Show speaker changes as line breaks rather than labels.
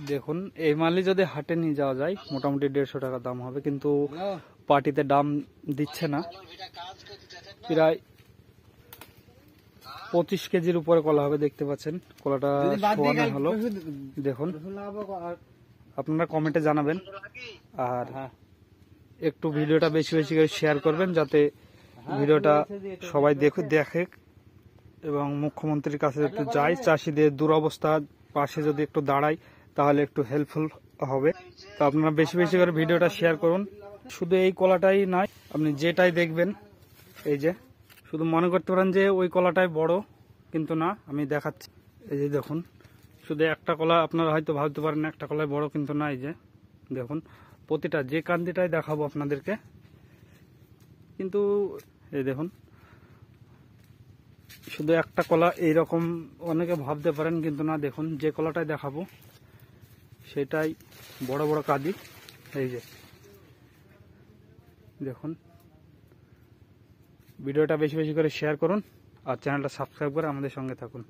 দেখুন এই মালই যদি হাটে নিয়ে যাওয়া যায় মোটামুটি 150 টাকা দাম হবে, কিন্তু পার্টিতে দাম দিচ্ছে না। প্রায় 25 কেজির উপরে কলা হবে, দেখতে পাচ্ছেন কলাটা শোয়ানো হলো। দেখুন আপনারা কমেন্টে জানাবেন, আর একটু ভিডিওটা বেশি বেশি করে শেয়ার করবেন যাতে ভিডিওটা সবাই দেখে এবং মুখ্যমন্ত্রীর কাছে একটু যায়, চাষিদের দুরবস্থার পাশে যদি একটু দাঁড়ায় তাহলে একটু হেল্পফুল হবে। তো আপনারা বেশি বেশি করে ভিডিওটা শেয়ার করুন। শুধু এই কলাটাই নয়, আপনি যেটাই দেখবেন, এই যে শুধু মনে করতে পারেন যে ওই কলাটাই বড়, কিন্তু না, আমি দেখাচ্ছি। এই যে দেখুন, শুধু একটা কলা আপনারা হয়তো ভাবতে পারেন একটা কলাই বড়, কিন্তু না। এই যে দেখুন প্রতিটা যে কান্দিটাই দেখাবো আপনাদেরকে, কিন্তু এই দেখুন শুধু একটা কলা এইরকম অনেকে ভাবতে পারেন, কিন্তু না, দেখুন যে কলাটাই দেখাবো সেটাই বড় বড় কাঁদি। এই যে দেখুন, ভিডিওটা বেশি বেশি করে শেয়ার করুন আর চ্যানেলটা সাবস্ক্রাইব করে আমাদের সঙ্গে থাকুন।